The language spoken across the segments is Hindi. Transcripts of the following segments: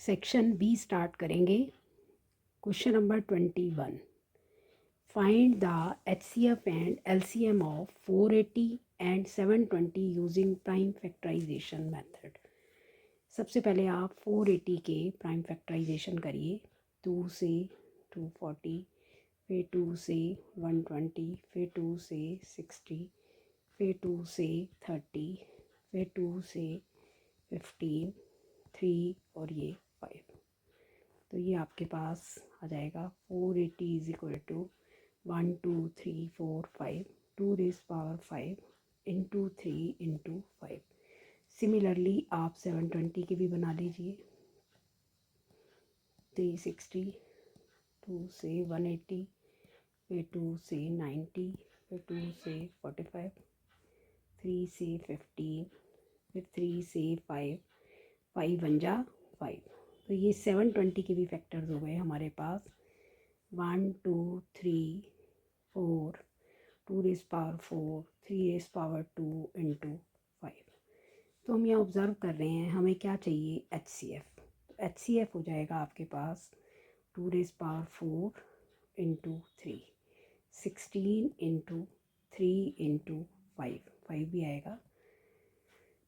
सेक्शन बी स्टार्ट करेंगे। Question number 21, find the HCF and LCM of 480 and 720 using prime factorisation method. सबसे पहले आप 480 के प्राइम फैक्टराइजेशन करिए। 2 से 240, फिर 2 से 120, फिर 2 से 60, फिर 2 से 30, फिर 2 से 15, 3 और ये 5। तो ये आपके पास आ जाएगा 480 is equal to 1 2 3 4 5 2 raise power 5 into 3 into 5। Similarly आप 720 के भी बना लीजिए। 360, 2 से 180, फिर 2 से 90, फिर 2 से 45, 3 से 15, फिर 3 से 5, 5 बन जा 5। तो ये 720 के भी फैक्टर्स हो गए हमारे पास। 1 2 3 4, 2 raise power 4, 3 rays power 2 into 5। तो हम यहाँ ऑब्ज़र्व कर रहे हैं हमें क्या चाहिए, HCF। तो HCF हो जाएगा आपके पास 2 raise power 4 into 3, 16 into 3 into 5, 5 भी आएगा।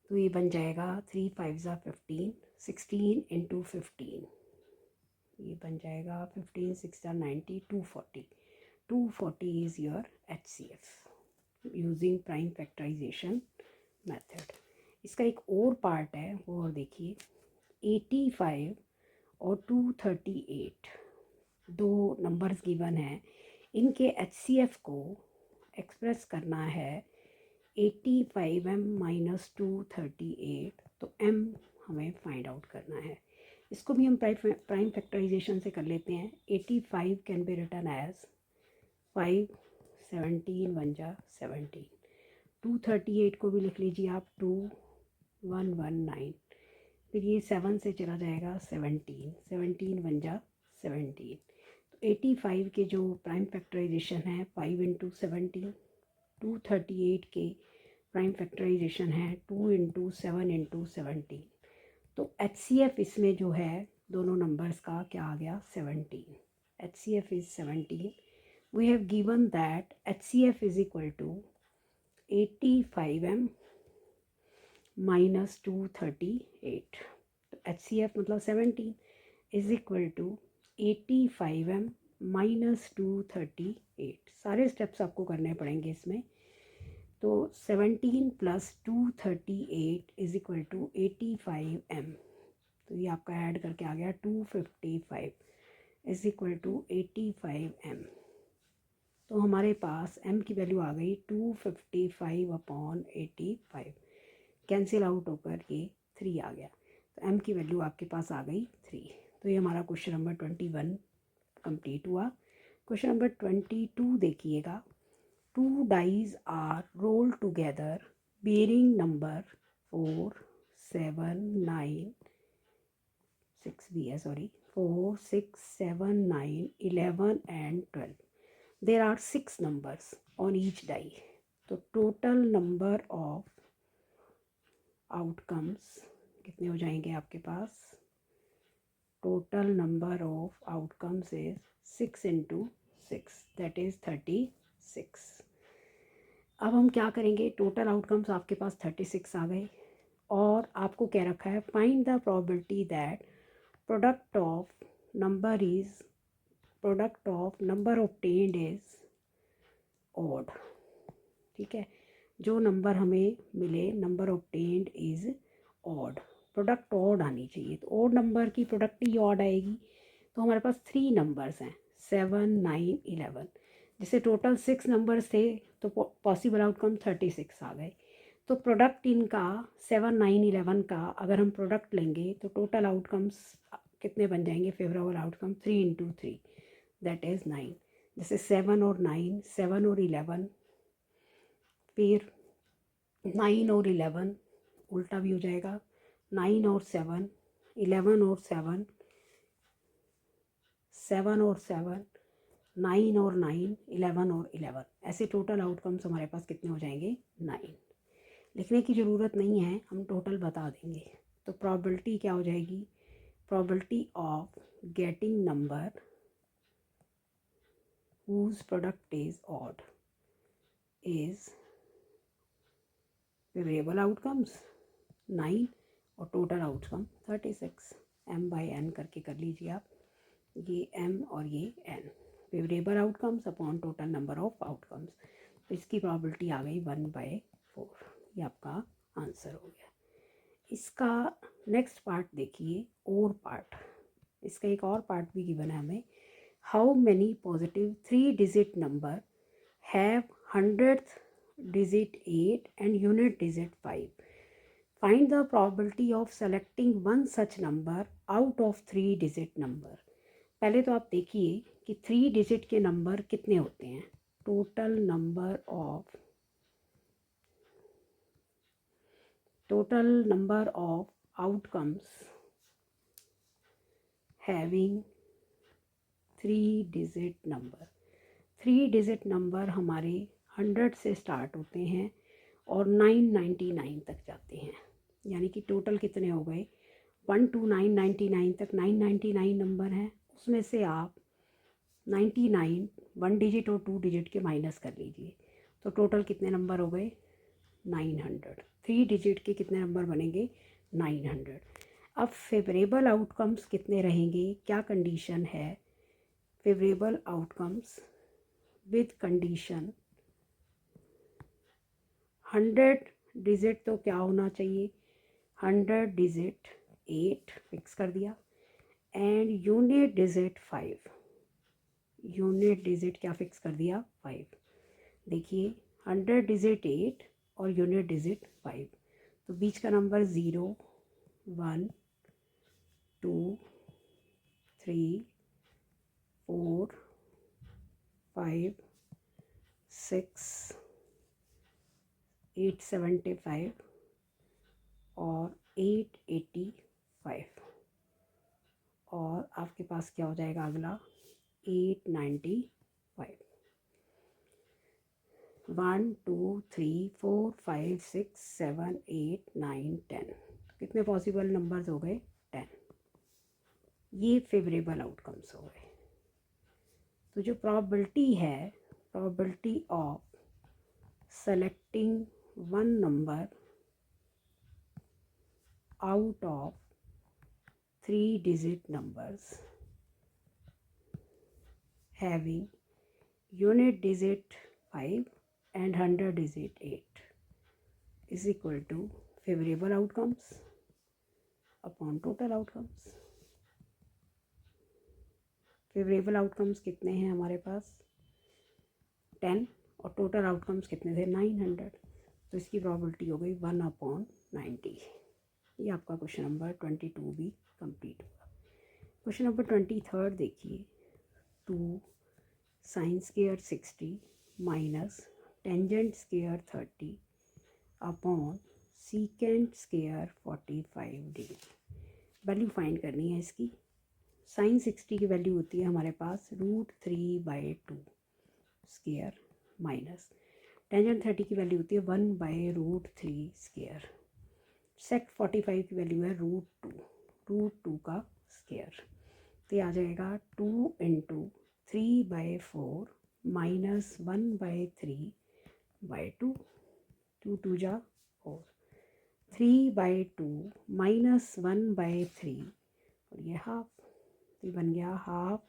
तो ये बन जाएगा 3 5 ज़ा 15, 16 इंटू 15 ये बन जाएगा 15 6 ज़ा 90, 240। 240 is your HCF using prime factorisation method. इसका एक और पार्ट है, वो और देखिए। 85 और 238 दो नंबर्स गिवन हैं, इनके HCF को एक्सप्रेस करना है 85m माइनस 238। तो m हमें फाइंड आउट करना है। इसको भी हम प्राइम फैक्टराइजेशन से कर लेते हैं। 85 कैन बी रिटन एज 5, 17 1 जा 17। 238 को भी लिख लीजिए आप 2 1 1 9। फिर ये 7 से चला जाएगा 17, 17 1 जा 17। तो 85 के जो प्राइम फैक्टराइजेशन है 5 इंटू 17, 238 के प्राइम फैक्टराइजेशन है 2 इंटू 7 इंटू 17। तो HCF इसमें जो है दोनों नंबर्स का क्या आ गया, 17। HCF is 17। We have given that HCF is equal to 85m minus 238। तो HCF मतलब 17 is equal to 85m minus 238। सारे स्टेप्स आपको करने पड़ेंगे इसमें। तो 17 plus 238 is equal to 85m। तो ये आपका ऐड करके आ गया 255 इज इक्वल टू 85m। तो हमारे पास m की वैल्यू आ गई 255/85। कैंसिल आउट होकर ये 3 आ गया। तो m की वैल्यू आपके पास आ गई 3। तो ये हमारा क्वेश्चन नंबर 21 कंप्लीट हुआ। क्वेश्चन नंबर 22 देखिएगा। 2 dice are rolled together bearing number 4 7 9 6 भी है, sorry, 4 6 7 9 11 and 12। There are 6 numbers on each die। तो टोटल नंबर ऑफ आउटकम्स कितने हो जाएंगे आपके पास? Total number of outcomes is 6 into 6, that is 36। अब हम क्या करेंगे, टोटल आउटकम्स आपके पास 36 आ गए और आपको क्या रखा है, find the probability that product of number obtained is odd. ठीक है, जो नंबर हमें मिले, number obtained is odd, product odd आनी चाहिए। तो ऑड नंबर की प्रोडक्ट ही ऑड आएगी। तो हमारे पास 3 नंबर्स हैं 7 9 11। जैसे टोटल 6 नंबर्स थे तो पॉसिबल आउटकम 36 आ गए। तो प्रोडक्ट इनका 7 9 11 का अगर हम प्रोडक्ट लेंगे तो टोटल आउटकम्स कितने बन जाएंगे, favourable outcome 3 into 3 that is 9। जैसे 7 और 9, 7 और 11, फिर 9 और 11 उल्टा भी हो जाएगा, 9 और 7, 11 और 7, 7 और 7, 9 और 9, 11 और 11। ऐसे टोटल आउटकम्स हमारे पास कितने हो जाएंगे, 9। लिखने की ज़रूरत नहीं है, हम टोटल बता देंगे। तो प्रोबेबिलिटी क्या हो जाएगी, probability of getting number whose product is odd is variable outcomes 9 और total outcome 36. m by n करके कर लीजिए आप, ये m और ये n, variable outcomes upon total number of outcomes. तो इसकी probability आ गई 1/4. ये आपका आंसर हो गया. इसका नेक्स्ट पार्ट देखिए, और पार्ट. इसका एक और पार्ट भी गिवन है हमें. How many positive 3 digit number have 100th digit 8 and unit digit 5. Find the probability of selecting one such number out of 3 digit number. पहले तो आप देखिए कि 3 डिजिट के नंबर कितने होते हैं. Total number of outcomes having 3 digit number. 3 digit number हमारे 100 से स्टार्ट होते हैं और 999 तक जाते हैं. यानी कि टोटल कितने हो गए, 1 to 999 तक 999 नंबर हैं. उसमें से आप 99 1 डिजिट और 2 डिजिट के माइनस कर लीजिए, तो टोटल कितने नंबर हो गए, 900. 3 डिजिट के कितने नंबर बनेंगे, 900. अब फेवरेबल आउटकम्स कितने रहेंगे, क्या कंडीशन है. Favourable outcomes with condition 100 digit तो क्या होना चाहिए, 100 डिजिट 8 फिक्स कर दिया, and unit digit 5. Unit digit क्या फिक्स कर दिया, 5. देखिए 100 डिजिट 8 और यूनिट डिजिट 5, तो बीच का नंबर 0 1 2 3 4 5 6 875 और 885, और आपके पास क्या हो जाएगा अगला, 895. 1 2 3 4 5 6 7 8 9 10, कितने पॉसिबल नंबर्स हो गए, 10. ये फेवरेबल आउटकम्स हो गए. तो जो प्रोबेबिलिटी है, probability of selecting one number out of 3 digit numbers having unit digit 5 and 100 digit 8 is equal to favorable outcomes upon total outcomes. Favourable outcomes कितने हैं हमारे पास, 10, और टोटल आउटकम्स कितने थे, 900. तो इसकी प्रोबेबिलिटी हो गई 1/90. ये आपका क्वेश्चन नंबर 22 भी कंप्लीट हुआ. क्वेश्चन नंबर 23 देखिए. 2 sine square 60 minus tangent square 30 upon secant square 45 degree. Value find करनी है इसकी. साइन 60 की वैल्यू होती है हमारे पास √3/2 स्क्वायर माइनस टेंजेंट 30 की वैल्यू होती है 1/√3 स्क्वायर. सेक 45 की वैल्यू है √2 का स्क्वायर. तो ये आ जाएगा 2 × 3/4 माइनस 1/3/2. 2 2 जा 4, 3/2 माइनस 1/3 और ये हाफ. तो बन गया हाफ.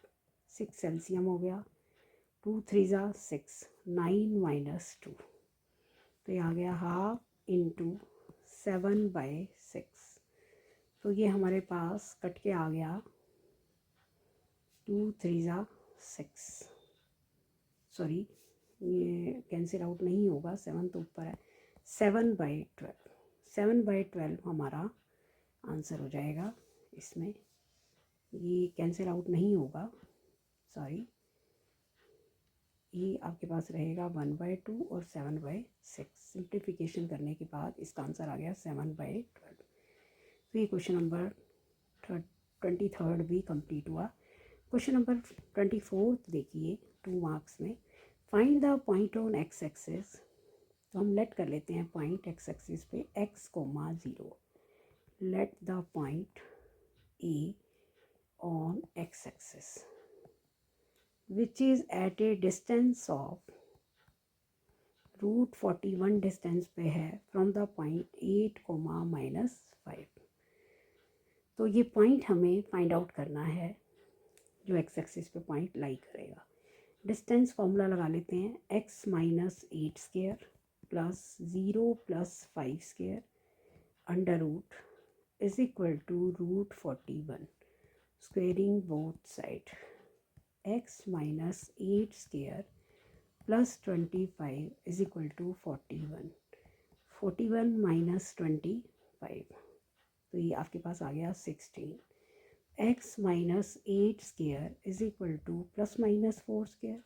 6 एलसीएम हो गया, 2 3 जा 6, 9 - 2. तो ये आ गया हाफ इंटू 7/6. तो ये हमारे पास कट के आ गया 2 3 जा 6. सॉरी, ये कैंसिल आउट नहीं होगा, 7 तो ऊपर है. 7/12. 7/12 हमारा आंसर हो जाएगा. इसमें ये कैंसिल आउट नहीं होगा, सॉरी. ये आपके पास रहेगा 1/2 और 7/6. सिंप्लीफिकेशन करने के बाद इसका आंसर आ गया 7/12. तो ये क्वेश्चन नंबर 23 भी कंप्लीट हुआ. क्वेश्चन नंबर 24 देखिए, 2 मार्क्स में. Find the point on x axis. तो हम लेट कर लेते हैं पॉइंट एक्स एक्सिस पे x, 0. Let the point A on x-axis which is at a distance of √41 distance पे है फ्रॉम द पॉइंट 8, -5। तो ये पॉइंट हमें फाइंड आउट करना है जो एक्स एक्सिस पे पॉइंट लाई करेगा। डिस्टेंस फॉर्मूला लगा लेते हैं, x - 8 square plus 0 + 5 square under root is equal to √41 squaring both side. x - 8 square plus 25 is equal to 41 - 25, तो ये आपके पास आ गया 16। x - 8 square is equal to +-4 square.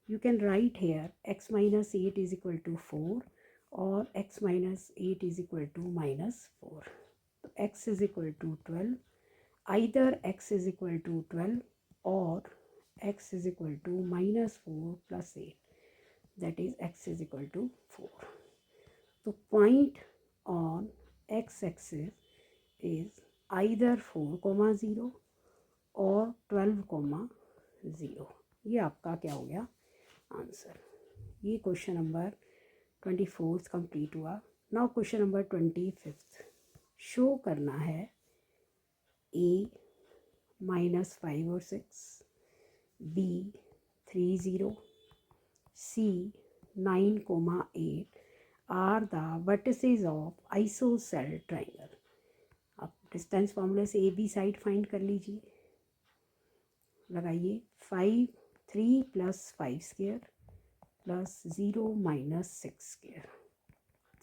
You can write here x - 8 is equal to 4 or x - 8 is equal to -4. So x is equal to 12. Either x is equal to 12 or x is equal to -4 + 8. That is x is equal to 4. So point on x-axis is either 4, 0 और 12, 0। ये आपका क्या हो गया आंसर। ये क्वेश्चन नंबर 24 कंप्लीट हुआ। नाउ क्वेश्चन नंबर 25 शो करना है a -5 और 6, b 3, 0, c 9, 8 are the vertices of isosceles triangle. आप डिस्टेंस फॉर्मूले से ए बी साइड फाइंड कर लीजिए, लगाइए 3 + 5 स्क्वायर प्लस 0 - 6 स्क्वायर।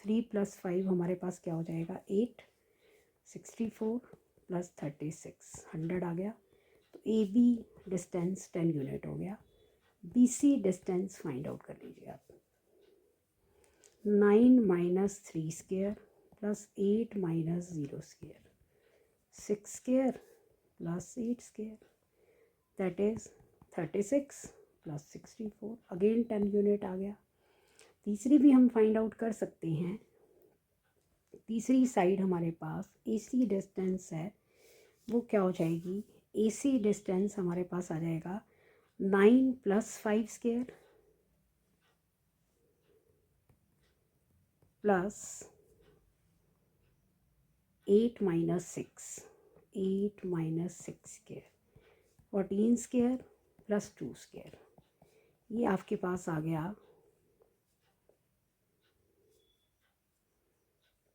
3 + 5 हमारे पास क्या हो जाएगा 8, 64 + 36 100 आ गया। तो ए बी डिस्टेंस 10 यूनिट हो गया। B C distance find out कर लीजिए आप। 9 - 3 square plus 8 - 0 square, 6 square plus 8 square, that is 36 + 64, again 10 unit आ गया। तीसरी भी हम फाइंड आउट कर सकते हैं। तीसरी साइड हमारे पास AC डिस्टेंस है, वो क्या हो जाएगी, AC डिस्टेंस हमारे पास आ जाएगा 9 + 5 square plus 8 - 6 square, 14 square plus 2 square. ये आपके पास आ गया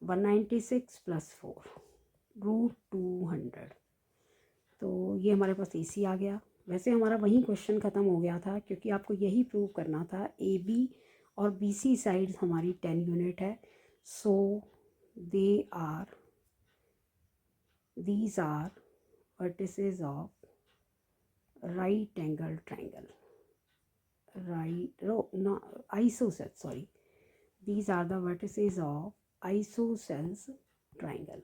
196 + 4 √200। तो ये हमारे पास AC आ गया। वैसे हमारा वही क्वेश्चन ख़त्म हो गया था, क्योंकि आपको यही प्रूव करना था AB और BC साइड हमारी 10 यूनिट है। सो these are vertices of right angle triangle, isosceles, sorry, these are the vertices of isosceles triangle।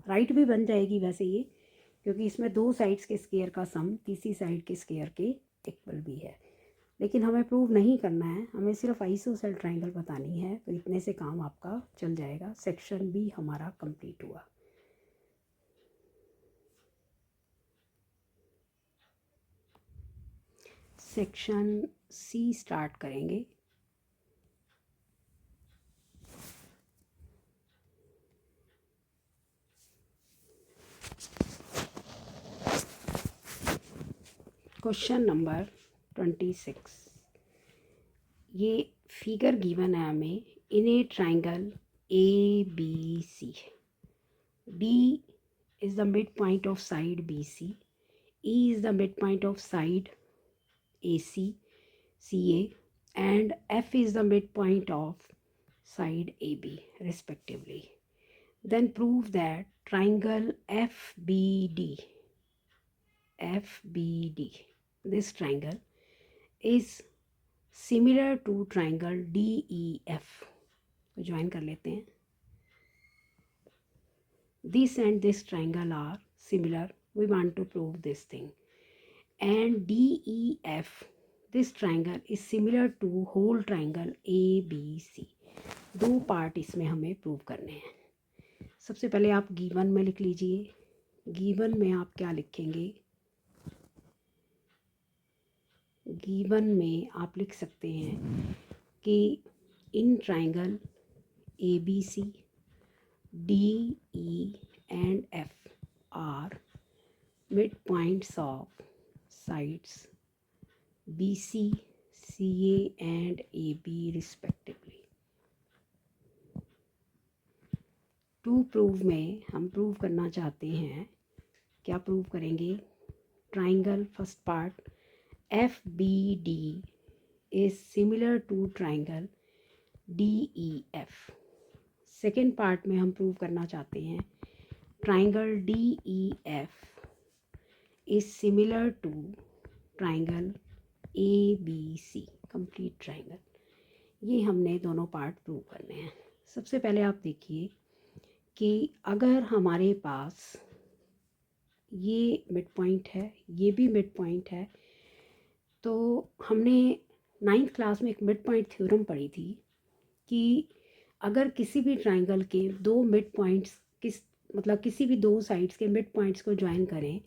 Right भी बन जाएगी वैसे ये, क्योंकि इसमें 2 साइड्स के स्क्वायर का सम तीसरी साइड के स्क्वायर के इक्वल भी है। लेकिन हमें प्रूव नहीं करना है, हमें सिर्फ आइसोसेल ट्राइंगल बतानी है। तो इतने से काम आपका चल जाएगा। सेक्शन बी हमारा कंप्लीट हुआ। सेक्शन सी स्टार्ट करेंगे। Question number 26। ये फिगर गिवन है हमें। In a triangle ABC, D is the midpoint of side BC, E is the midpoint of side AC, CA, and F is the midpoint of side AB respectively. Then prove that triangle FBD, this triangle is similar to triangle DEF। तो ज्वाइन कर लेते हैं। This and this triangle are similar. We want to prove this thing. And DEF, this triangle is similar to whole triangle ABC। 2 part इसमें हमें प्रूव करने हैं। सबसे पहले आप गिवन में लिख लीजिए। गिवन में आप क्या लिखेंगे, गिवन में आप लिख सकते हैं कि in triangle ABC DE and F are midpoints of sides BC CA and AB respectively. To prove में हम प्रूव करना चाहते हैं, क्या प्रूव करेंगे? Triangle first part FBD is similar to triangle DEF. Second part में हम प्रूव करना चाहते हैं triangle DEF is similar to triangle ABC, complete triangle. ये हमने दोनों पार्ट प्रूव करने हैं। सबसे पहले आप देखिए कि अगर हमारे पास ये मिड पॉइंट है, ये भी मिड पॉइंट है, तो हमने 9th क्लास में एक मिड पॉइंट थ्योरम पढ़ी थी कि अगर किसी भी ट्राइंगल के दो मिड पॉइंट्स मतलब किसी भी दो साइड्स के मिड पॉइंट्स को ज्वाइन करें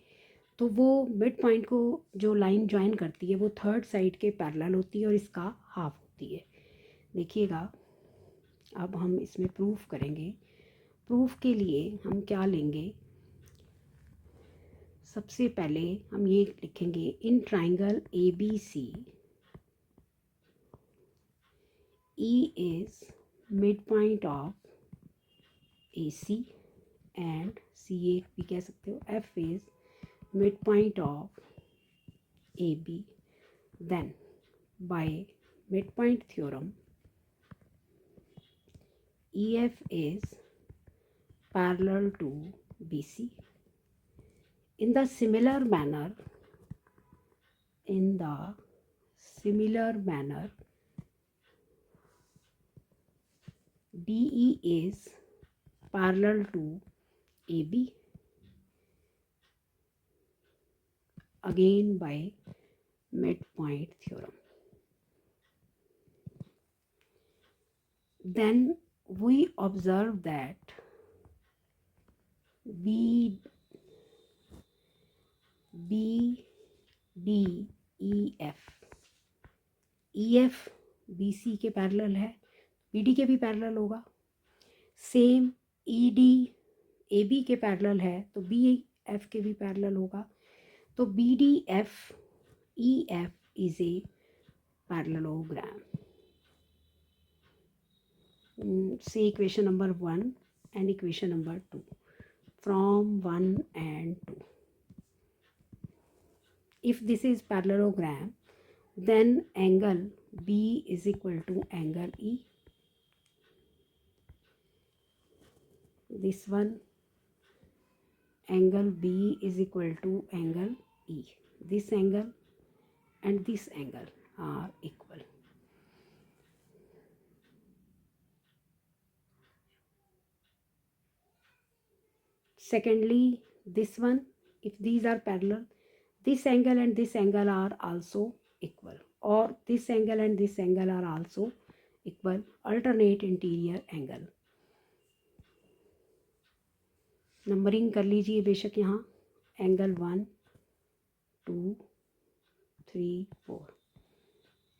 तो वो मिड पॉइंट को जो लाइन ज्वाइन करती है वो थर्ड साइड के पैरेलल होती है और इसका हाफ होती है। देखिएगा, अब हम इसमें प्रूफ करेंगे। प्रूफ के लिए हम क्या लेंगे? सबसे पहले हम ये लिखेंगे in triangle ABC E is midpoint of AC and CA भी कह सकते हो, F is midpoint of AB, then by midpoint theorem EF is parallel to BC. In the similar manner DE is parallel to AB, again by midpoint theorem. Then we observe that EF BC के पैरेलल है, BD के भी पैरेलल होगा। सेम ED AB के पैरेलल है तो BF के भी पैरेलल होगा। तो BDF EF is a parallelogram. Say equation number 1 and equation number 2 from 1 and 2. If this is parallelogram, then angle B is equal to angle E. This one, angle B is equal to angle E. This angle and this angle are equal. Secondly, this one, if these are parallel, this angle and this angle are also equal, or this angle and this angle are also equal, alternate interior angle. Numbering कर लीजिए बेशक यहाँ, एंगल 1 2 3 4,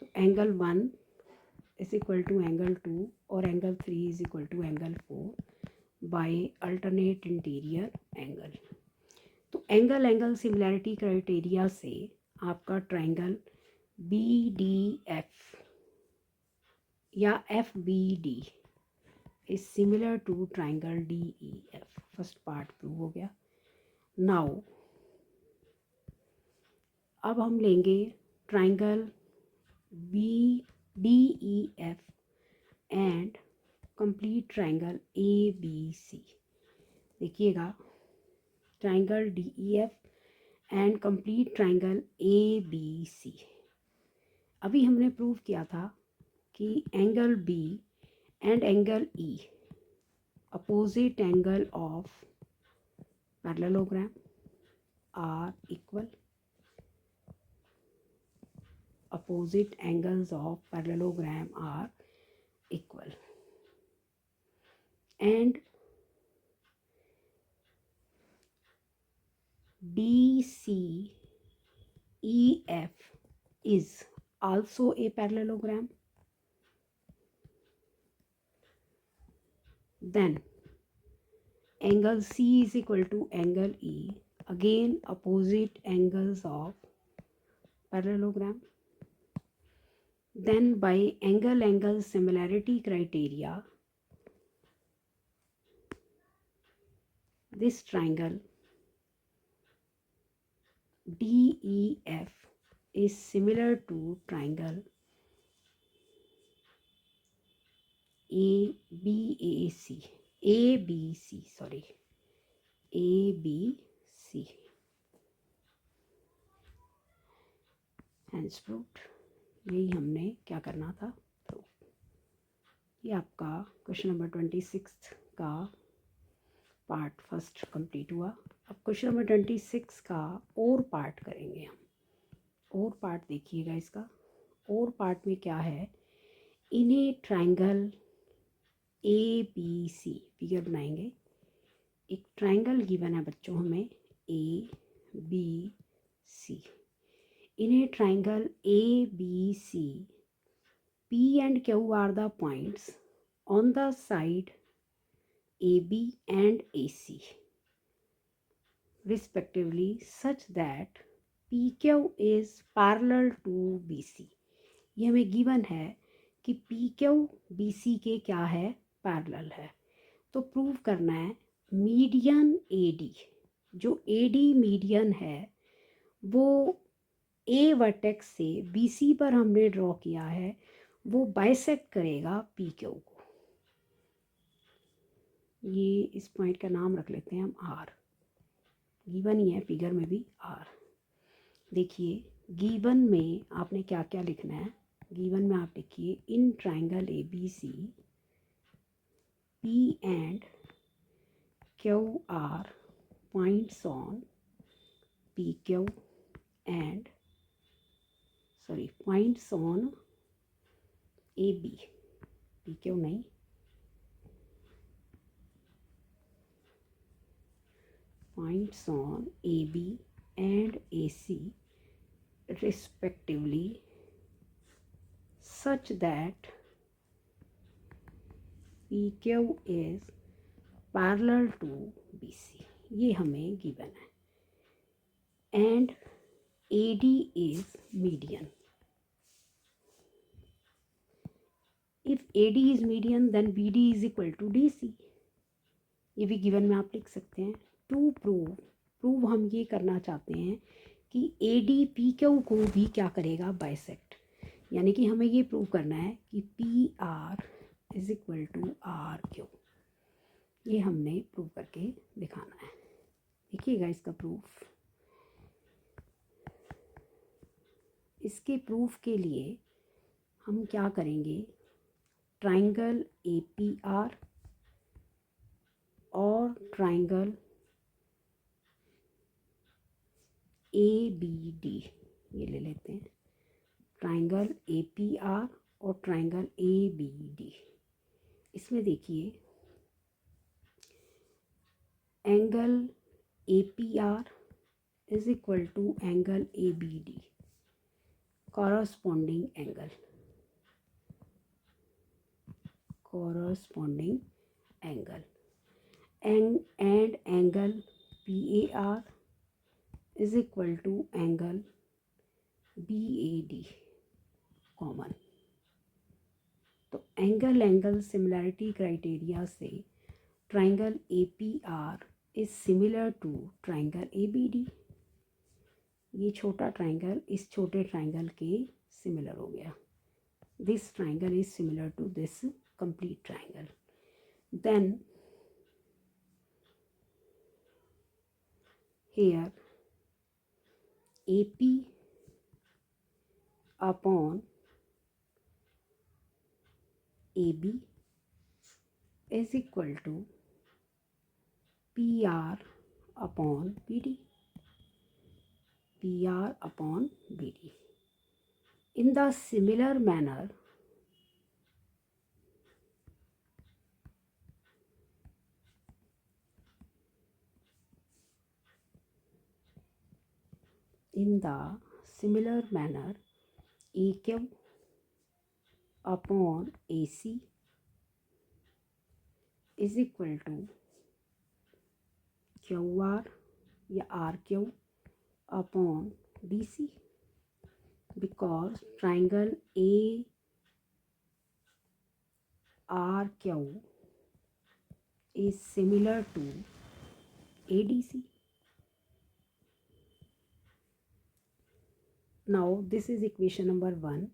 तो angle 1 is equal to angle 2 और angle 3 is equal to angle 4 by alternate interior angle. तो एंगल सिमिलैरिटी क्राइटेरिया से आपका ट्राइंगल BDF या FBD is similar to triangle DEF। First part prove हो गया। नाउ अब हम लेंगे triangle BDEF and complete triangle ABC। देखिएगा, triangle DEF and complete triangle ABC। अभी हमने प्रूव किया था कि angle B and angle E opposite angle of parallelogram are equal. Opposite angles of parallelogram are equal. And DCEF is also a parallelogram, then angle C is equal to angle E, again opposite angles of parallelogram. Then by angle similarity criteria, this triangle DEF is similar to triangle ABC, ABC. Hence proved. यही हमने क्या करना था, प्रूव. ये आपका क्वेश्चन नंबर 26 का पार्ट फर्स्ट कंप्लीट हुआ. अब क्वेश्चन नंबर 26 का और पार्ट करेंगे हम. और पार्ट देखिएगा इसका. और पार्ट में क्या है, इन ए ट्राइंगल ABC फिगर बनाएंगे. एक ट्राइंगल गिवन है बच्चों हमें ABC. In a triangle ABC, P and Q are the points on the side AB and AC respectively such that PQ is parallel to BC. ये हमें गिवन है कि PQ BC के क्या है, पैरेलल है. तो प्रूव करना है मीडियन AD, जो AD मीडियन है वो A वर्टेक्स से BC पर हमने ड्रॉ किया है, वो बाइसेक्ट करेगा PQ को. ये इस पॉइंट का नाम रख लेते हैं हम R. गिवन ही है फिगर में भी R. देखिए गिवन में आपने क्या क्या लिखना है. गिवन में आप लिखिए in triangle ABC P and Q are points on PQ and points on AB. PQ नहीं, points on AB and AC respectively such that PQ is parallel to BC. ये हमें गिवन है. And AD is median. If AD is median then BD is equal to DC. ये भी गिवन में आप लिख सकते हैं. टू प्रूव हम ये करना चाहते हैं कि AD PQ को भी क्या करेगा, बाइसेक्ट. यानी कि हमें ये प्रूव करना है कि PR is equal to RQ. ये हमने प्रूव करके दिखाना है. देखिएगा इसका प्रूफ. इसके प्रूफ के लिए हम क्या करेंगे, ट्राइंगल APR और ट्राइंगल ABD ये ले लेते हैं. ट्राइंगल APR और ट्राइंगल ABD. इसमें देखिए angle APR is equal to angle ABD, corresponding angle and angle PAR is equal to angle BAD common. तो एंगल सिमिलैरिटी क्राइटेरिया से triangle APR is similar to triangle ABD. ये छोटा ट्राइंगल इस छोटे ट्राइंगल के सिमिलर हो गया. This triangle is similar to this complete triangle. Then here AP upon AB is equal to PR upon BD. In the similar manner, A Q upon A C is equal to Q R या R Q upon D C, because triangle A R Q is similar to ADC. Now this is equation number 1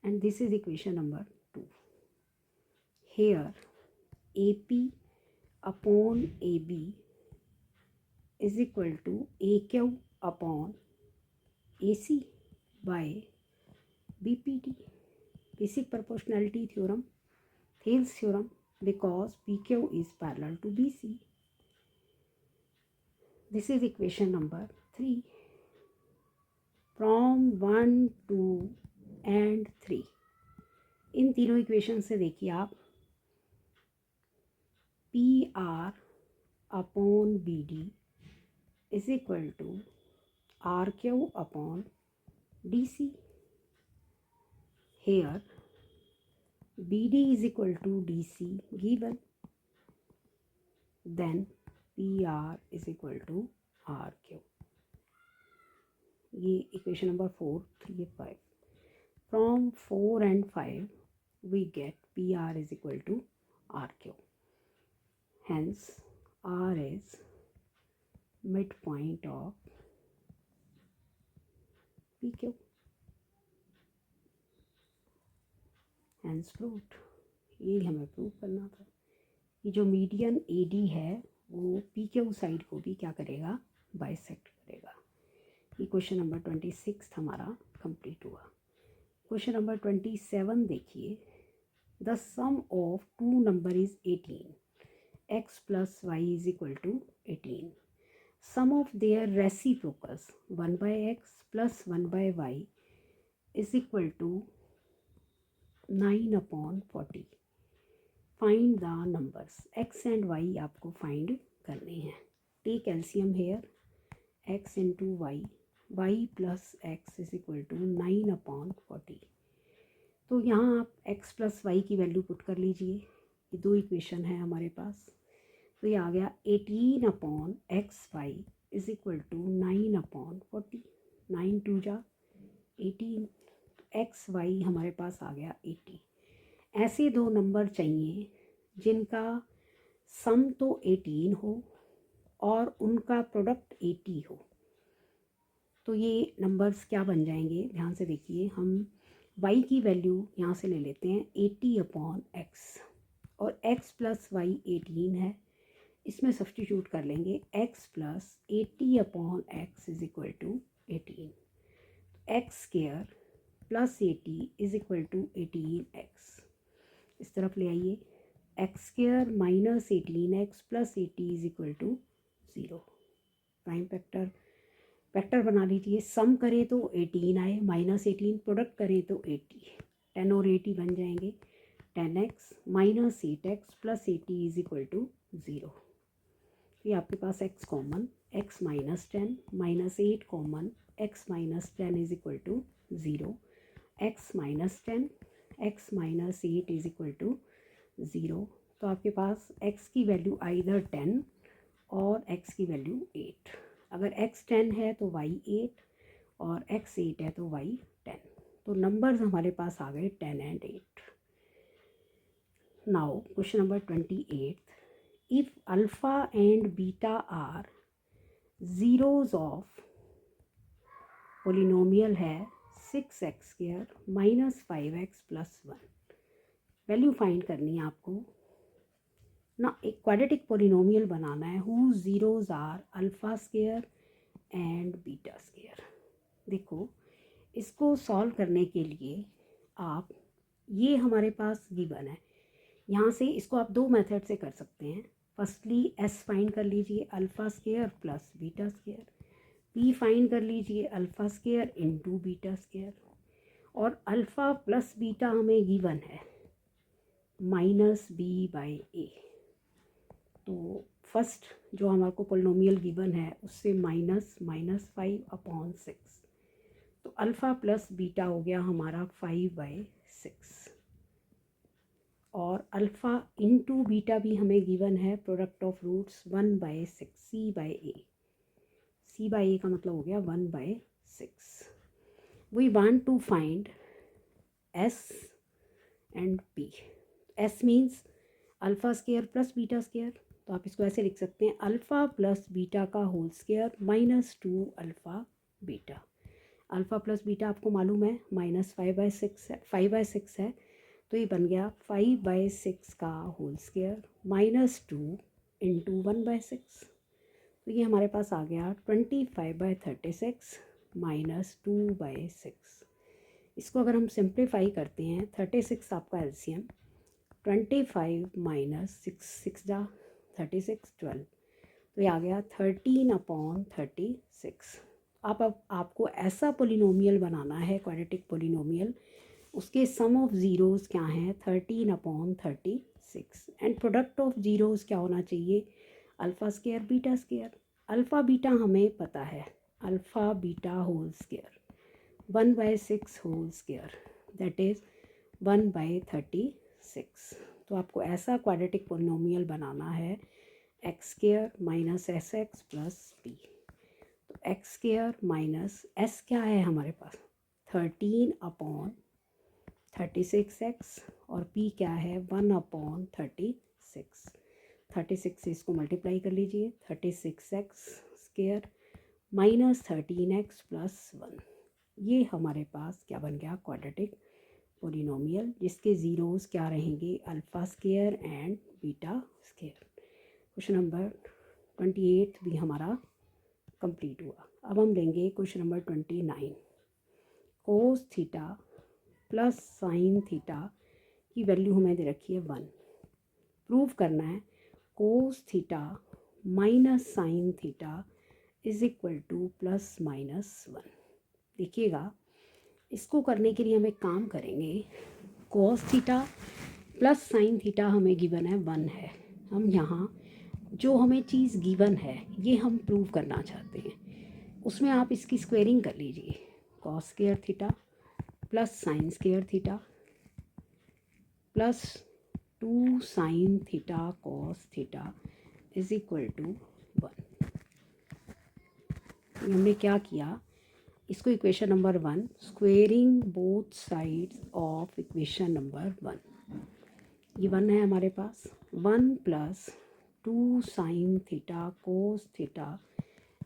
and this is equation number 2. Here AP upon AB is equal to AQ upon AC by BPT, basic proportionality theorem, Thales theorem, because PQ is parallel to BC. This is equation number 3. From 1, 2 and 3 इन तीनों इक्वेशन से देखिए आप P R upon B D is equal to R Q upon D C. Here BD is equal to DC given, then PR is equal to RQ. ये equation number 4, 3, 5. From 4 and 5 we get PR is equal to RQ. Hence R is midpoint of PQ. Hence proved. ये हमें प्रूव करना था कि जो मीडियन AD है वो PQ साइड को भी क्या करेगा, बाइसेक्ट करेगा. ये क्वेश्चन नंबर 26 हमारा कंप्लीट हुआ. क्वेश्चन नंबर 27 देखिए. The sum of two number is 18. x plus y is equal to 18. Sum of their reciprocals 1/x plus 1/y is equal to 9/40. Find the numbers. x एंड y आपको फाइंड करने हैं. Take LCM here. x into y, y plus x is equal to 9/40. तो यहाँ आप x प्लस वाई की वैल्यू पुट कर लीजिए. ये दो इक्वेशन है हमारे पास. तो ये आ गया 18/xy इज इक्वल टू 9/40. 9 2 जा 18. एक्स वाई हमारे पास आ गया 80. ऐसे दो नंबर चाहिए जिनका सम तो 18 हो और उनका प्रोडक्ट 80 हो. तो ये नंबर्स क्या बन जाएंगे, ध्यान से देखिए. हम y की वैल्यू यहाँ से ले लेते हैं 80/x और x प्लस वाई 18 है. इसमें सब्सटीट्यूट कर लेंगे x plus 80/x is equal to 18. X square plus 80 is equal to 18x. इस तरफ ले आइए. X square minus 18x plus 80 is equal to 0. Prime factor बना लीजिए. सम करें तो 18 आए, माइनस 18 प्रोडक्ट करें तो 80. 10 और 80 बन जाएंगे. 10x minus 8x plus 80 is equal to 0. ये आपके पास x common, x minus 10 minus 8 common, x minus 10 is equal to 0. x minus 10 x minus 8 is equal to 0. तो आपके पास x की वैल्यू आइदर 10 और x की वैल्यू 8. अगर x 10 है तो y 8 और x 8 है तो y 10. तो नंबर्स हमारे पास आ गए 10 and 8. Now question number 28. If alpha and beta are zeros of polynomial है 6x² minus 5x plus 1. Value find करनी है आपको ना. एक क्वाड्रेटिक पोलिनोमियल बनाना है who zeros are alpha square and beta square. देखो इसको सॉल्व करने के लिए आप, ये हमारे पास गिवन है, यहाँ से इसको आप दो मेथड से कर सकते हैं. फर्स्टली s फाइंड कर लीजिए alpha square plus beta square. p find कर लीजिए alpha square into beta square. और अल्फ़ा प्लस बीटा हमें गिवन है -b/a. तो फर्स्ट जो हमारे को पोलिनोमियल गिवन है उससे -5/6. तो अल्फ़ा प्लस बीटा हो गया हमारा 5/6 और अल्फ़ा इंटू बीटा भी हमें गिवन है, product of roots 1/6 C/A। C/A का मतलब हो गया 1/6। We want to find S and P। S means alpha square plus beta square, तो आप इसको ऐसे लिख सकते हैं अल्फ़ा प्लस बीटा का whole square -2 alpha beta. Alpha plus beta आपको मालूम है -5/6 है, 5/6 है, तो ये बन गया 5/6 का होल स्केयर -2 इंटू 1/6। तो ये हमारे पास आ गया 25/36 -2/6। इसको अगर हम सिंप्लीफाई करते हैं 36 आपका एलसीएम, 25 माइनस 6 जा 36 12, तो ये आ गया 13/36। अब आपको ऐसा पोलिनोमियल बनाना है, क्वाड्रेटिक पोलिनोमियल, उसके सम ऑफ ज़ीरोज़ क्या हैं 13/36 एंड प्रोडक्ट ऑफ ज़ीरोज़ क्या होना चाहिए alpha square beta square. Alpha beta हमें पता है, alpha beta whole square 1/6 whole square that is 1/36। तो आपको ऐसा क्वाड्रेटिक पोलिनोमियल बनाना है x square minus S x plus P. तो एक्स स्केयर माइनस एस क्या है हमारे पास 13/36x और p क्या है 1/36। 36 से इसको मल्टीप्लाई कर लीजिए, 36x square minus 13x plus 1। ये हमारे पास क्या बन गया क्वाड्रेटिक पोलिनोमियल, जिसके ज़ीरोज़ क्या रहेंगे alpha square and beta square. Question number 28 भी हमारा कंप्लीट हुआ। अब हम लेंगे question number 29। Cos theta plus sine theta की वैल्यू हमें दे रखी है 1। प्रूव करना है cos theta minus sine theta is equal to plus minus 1। देखिएगा, इसको करने के लिए हम एक काम करेंगे, cos theta plus sine theta हमें गिवन है 1 है। हम यहाँ जो हमें चीज़ गिवन है ये हम प्रूव करना चाहते हैं, उसमें आप इसकी स्क्वेयरिंग कर लीजिए। Cos square theta plus sine square theta plus 2 sine theta cos theta is equal to 1। हमने क्या किया, इसको equation number 1 squaring both sides of equation number 1, ये 1 है हमारे पास, 1 plus 2 sine theta cos theta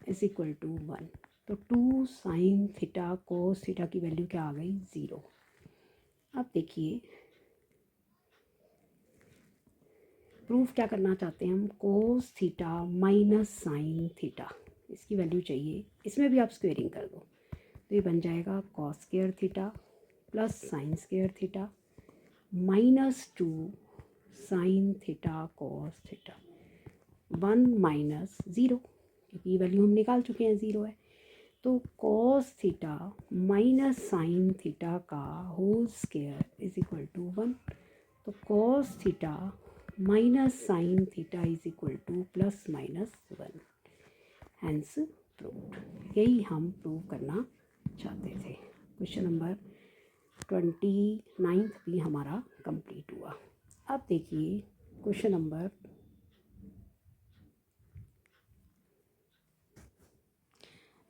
is equal to 1। तो 2 साइन थीटा कोस थीटा की वैल्यू क्या आ गई 0। अब देखिए प्रूफ क्या करना चाहते हैं हम, cos theta minus sine theta, इसकी वैल्यू चाहिए, इसमें भी आप स्क्वेयरिंग कर दो, तो ये बन जाएगा cos square theta plus sine square theta -2 sine theta cos theta 1 minus 0, क्योंकि ये वैल्यू हम निकाल चुके हैं 0 है। तो cos theta minus sine theta का whole square is equal to 1। तो cos theta minus sine theta is equal to plus minus 1, hence proved. यही हम प्रूव करना चाहते थे। क्वेश्चन नंबर 29 भी हमारा कंप्लीट हुआ। अब देखिए question number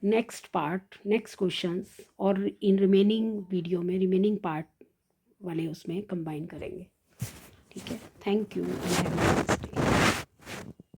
next part, next questions, और इन रिमेनिंग वीडियो में रिमेनिंग पार्ट वाले उसमें कंबाइन करेंगे। ठीक है, thank you and have a nice day.